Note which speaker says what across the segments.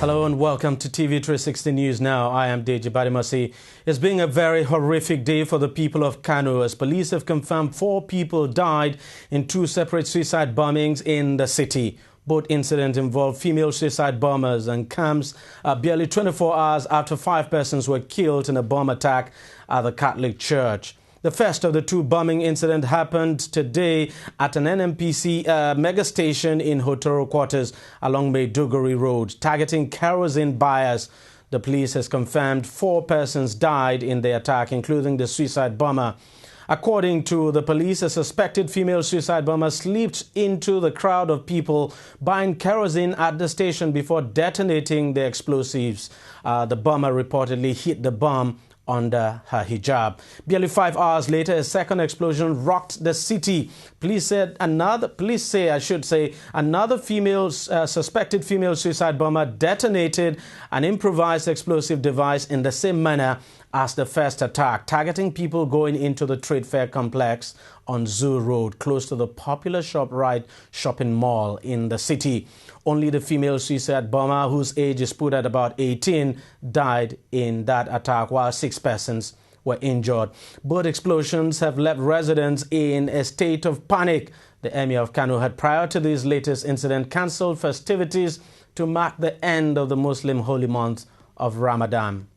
Speaker 1: Hello and welcome to TV360 News Now. I am Deji Badimasi. It's been a very horrific day for the people of Kano as police have confirmed 4 people died in 2 separate suicide bombings in the city. Both incidents involved female suicide bombers and comes barely 24 hours after 5 persons were killed in a bomb attack at the Catholic Church. The first of the 2 bombing incidents happened today at an NNPC mega station in Hotoro Quarters along Maiduguri Road, targeting kerosene buyers. The police has confirmed 4 persons died in the attack, including the suicide bomber. According to the police, a suspected female suicide bomber slipped into the crowd of people buying kerosene at the station before detonating the explosives. The bomber reportedly hit the bomb under her hijab. Barely 5 hours later, a second explosion rocked the city. Police say another suspected female suicide bomber detonated an improvised explosive device in the same manner as the first attack, targeting people going into the trade fair complex on Zoo Road, close to the popular ShopRite shopping mall in the city. Only the female suicide bomber, whose age is put at about 18, died in that attack, while 6 persons were injured. Both explosions have left residents in a state of panic. The Emir of Kano had, prior to this latest incident, cancelled festivities to mark the end of the Muslim holy month of Ramadan.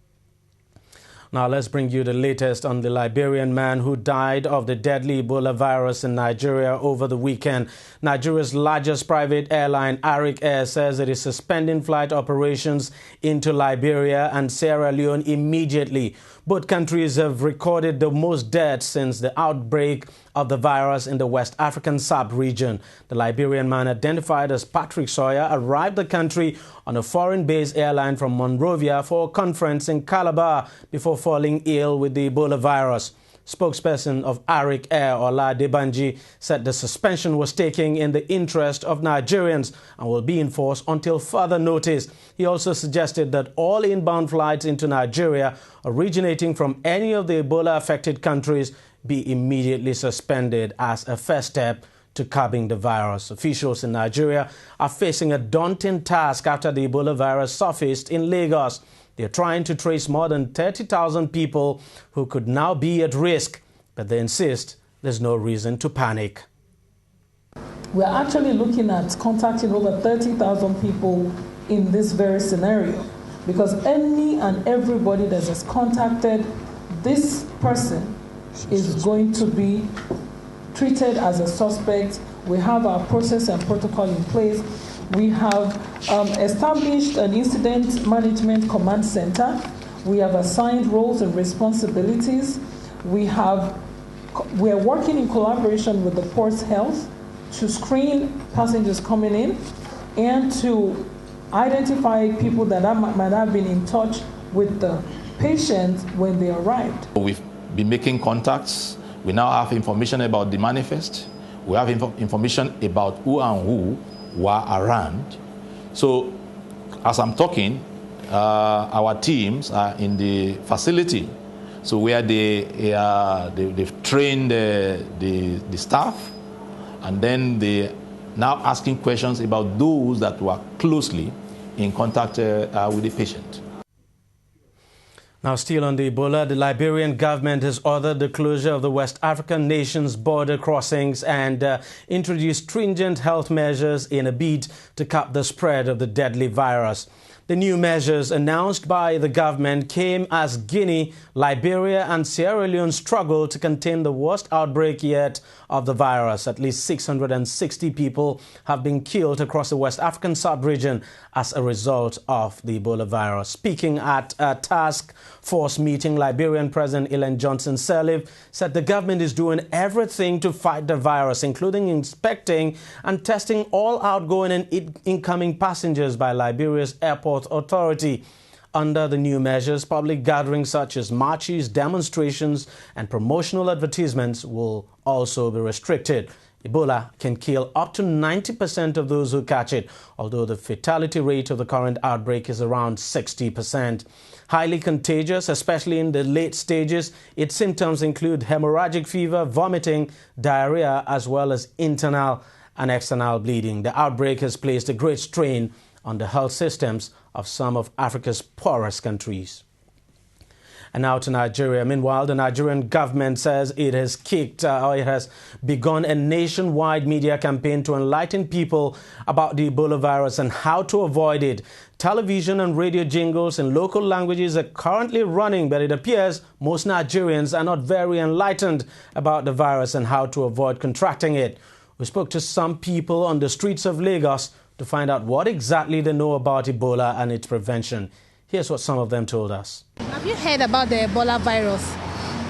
Speaker 1: Now let's bring you the latest on the Liberian man who died of the deadly Ebola virus in Nigeria over the weekend. Nigeria's largest private airline, Arik Air, says it is suspending flight operations into Liberia and Sierra Leone immediately. Both countries have recorded the most deaths since the outbreak of the virus in the West African sub-region. The Liberian man, identified as Patrick Sawyer, arrived the country on a foreign-based airline from Monrovia for a conference in Calabar before falling ill with the Ebola virus. Spokesperson of Arik Air, Ola Debanji, said the suspension was taken in the interest of Nigerians and will be enforced until further notice. He also suggested that all inbound flights into Nigeria originating from any of the Ebola-affected countries be immediately suspended as a first step to curbing the virus. Officials in Nigeria are facing a daunting task after the Ebola virus surfaced in Lagos. They're trying to trace more than 30,000 people who could now be at risk, but they insist there's no reason to panic.
Speaker 2: We're actually looking at contacting over 30,000 people in this very scenario, because any and everybody that has contacted this person is going to be treated as a suspect. We have our process and protocol in place. We have established an incident management command center. We have assigned roles and responsibilities. We are working in collaboration with the port's health to screen passengers coming in and to identify people that might have been in touch with the patients when they arrived.
Speaker 3: We've been making contacts. We now have information about the manifest. We have information about who and who were around. So as I'm talking, our teams are in the facility, so where they've trained the staff, and then they're now asking questions about those that were closely in contact with the patient.
Speaker 1: Now, still on the Ebola, the Liberian government has ordered the closure of the West African nation's border crossings and introduced stringent health measures in a bid to cap the spread of the deadly virus. The new measures announced by the government came as Guinea, Liberia and Sierra Leone struggle to contain the worst outbreak yet of the virus. At least 660 people have been killed across the West African sub-region as a result of the Ebola virus. Speaking at a task force meeting, Liberian President Ellen Johnson Sirleaf said the government is doing everything to fight the virus, including inspecting and testing all outgoing and incoming passengers by Liberia's airport authority. Under the new measures, public gatherings such as marches, demonstrations, and promotional advertisements will also be restricted. Ebola can kill up to 90% of those who catch it, although the fatality rate of the current outbreak is around 60%. Highly contagious, especially in the late stages, its symptoms include hemorrhagic fever, vomiting, diarrhea, as well as internal and external bleeding. The outbreak has placed a great strain on the health systems of some of Africa's poorest countries. And now to Nigeria. Meanwhile, the Nigerian government says it has begun a nationwide media campaign to enlighten people about the Ebola virus and how to avoid it. Television and radio jingles in local languages are currently running, but it appears most Nigerians are not very enlightened about the virus and how to avoid contracting it. We spoke to some people on the streets of Lagos to find out what exactly they know about Ebola and its prevention. Here's what some of them told us.
Speaker 4: Have you heard about the Ebola virus?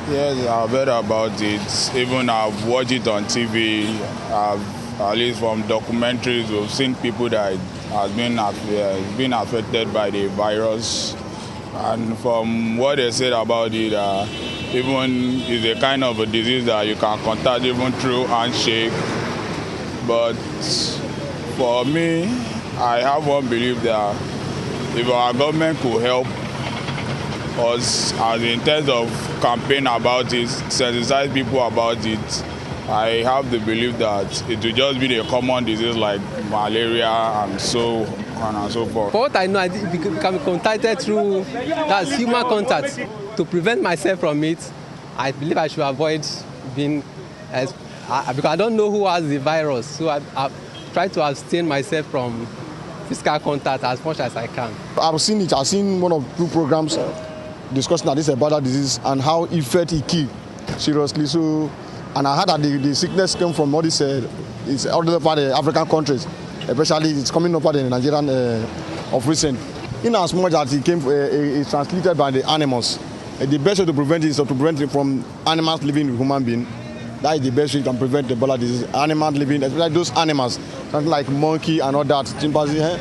Speaker 5: Yes, I've heard about it. Even I've watched it on TV. At least from documentaries, we've seen people that have been affected by the virus. And from what they said about it, even it's a kind of a disease that you can contact even through handshake. But for me, I have one belief that if our government could help us as in terms of campaign about it, sensitize people about it, I have the belief that it will just be a common disease like malaria and so on and so forth.
Speaker 6: For what I know, it can be contacted through that's human contact. To prevent myself from it, I believe I should avoid being, because I don't know who has the virus, so I try to abstain myself from physical contact as much as I can.
Speaker 7: I've seen it. I've seen one of two programs discussing that this Ebola disease and how it felt it killed seriously. So, and I heard that the sickness came from all these it's all over the African countries, especially it's coming over the Nigerian of recent. In as much as it came, it's transmitted by the animals. The best way to prevent it is to prevent it from animals living with human beings. That is the best way you can prevent Ebola disease. Animals living, especially those animals, something like monkey and all that, chimpanzee,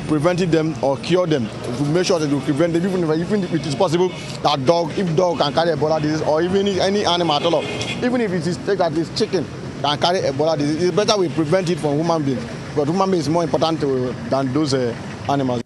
Speaker 7: preventing them or cure them to make sure that you prevent them, even if it is possible that if dog can carry Ebola disease, or even any animal at all, even if it is that is chicken can carry Ebola disease, it's better we prevent it from human beings. But human beings is more important than those animals.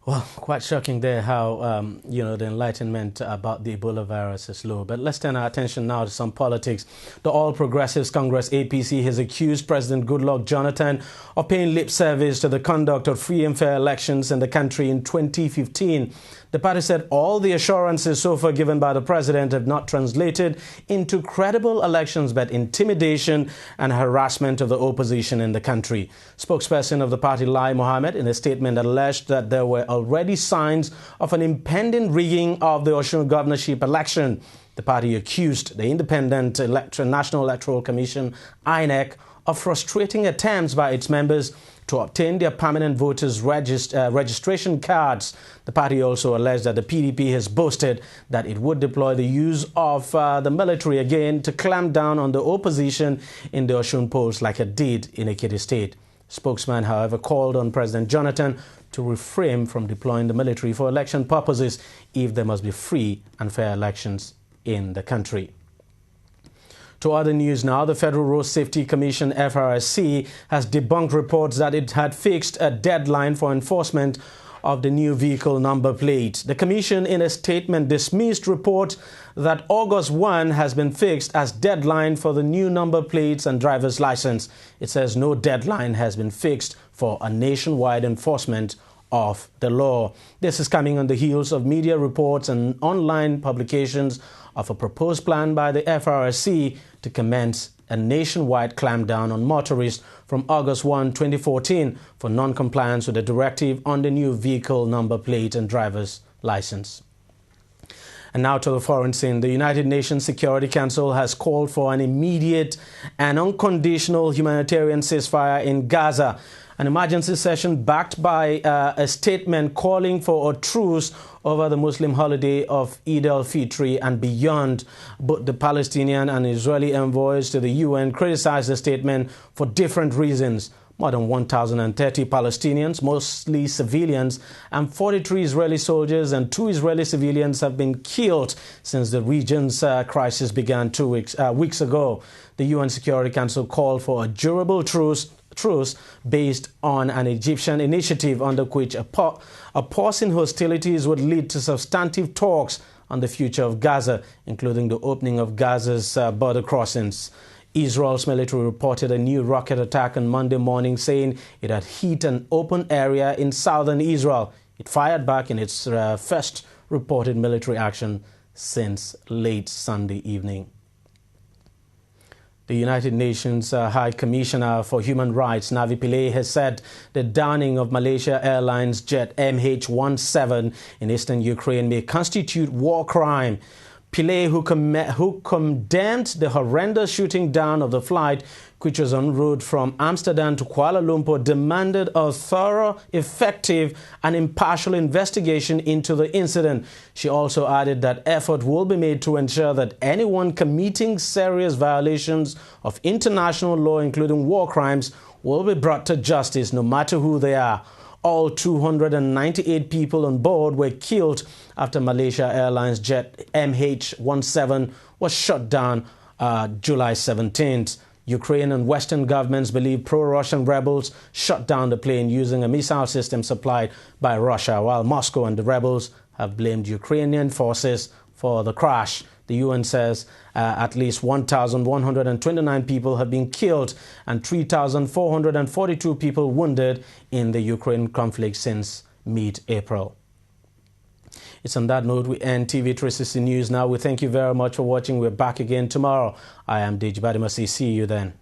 Speaker 1: Well, quite shocking there how, the enlightenment about the Ebola virus is low. But let's turn our attention now to some politics. The All Progressives Congress, APC, has accused President Goodluck Jonathan of paying lip service to the conduct of free and fair elections in the country in 2015. The party said all the assurances so far given by the president have not translated into credible elections, but intimidation and harassment of the opposition in the country. Spokesperson of the party, Lai Mohammed, in a statement alleged that there were already signs of an impending rigging of the Osun governorship election. The party accused the Independent National Electoral Commission, INEC, of frustrating attempts by its members to obtain their permanent voters' registration cards. The party also alleged that the PDP has boasted that it would deploy the use of the military again to clamp down on the opposition in the Osun polls like it did in Ekiti State. Spokesman, however, called on President Jonathan to refrain from deploying the military for election purposes if there must be free and fair elections in the country. To other news now, the Federal Road Safety Commission, FRSC, has debunked reports that it had fixed a deadline for enforcement of the new vehicle number plate. The Commission, in a statement, dismissed reports that August 1 has been fixed as deadline for the new number plates and driver's license. It says no deadline has been fixed for a nationwide enforcement of the law. This is coming on the heels of media reports and online publications of a proposed plan by the FRSC to commence a nationwide clampdown on motorists from August 1, 2014 for non-compliance with the directive on the new vehicle number plate and driver's license. And now to the foreign scene. The United Nations Security Council has called for an immediate and unconditional humanitarian ceasefire in Gaza. An emergency session backed by a statement calling for a truce over the Muslim holiday of Eid al-Fitr and beyond. Both the Palestinian and Israeli envoys to the UN criticized the statement for different reasons. More than 1,030 Palestinians, mostly civilians, and 43 Israeli soldiers and 2 Israeli civilians have been killed since the region's crisis began 2 weeks ago. The UN Security Council called for a durable truce based on an Egyptian initiative under which a pause in hostilities would lead to substantive talks on the future of Gaza, including the opening of Gaza's border crossings. Israel's military reported a new rocket attack on Monday morning, saying it had hit an open area in southern Israel. It fired back in its first reported military action since late Sunday evening. The United Nations High Commissioner for Human Rights, Navi Pillay, has said the downing of Malaysia Airlines jet MH17 in eastern Ukraine may constitute war crime. Pillay, who condemned the horrendous shooting down of the flight, which was en route from Amsterdam to Kuala Lumpur, demanded a thorough, effective and impartial investigation into the incident. She also added that effort will be made to ensure that anyone committing serious violations of international law, including war crimes, will be brought to justice, no matter who they are. All 298 people on board were killed after Malaysia Airlines jet MH17 was shot down July 17th. Ukraine and Western governments believe pro-Russian rebels shot down the plane using a missile system supplied by Russia, while Moscow and the rebels have blamed Ukrainian forces for the crash. The UN says at least 1,129 people have been killed and 3,442 people wounded in the Ukraine conflict since mid-April. It's on that note we end TV360 News now. We thank you very much for watching. We're back again tomorrow. I am Deji Badimasi. See you then.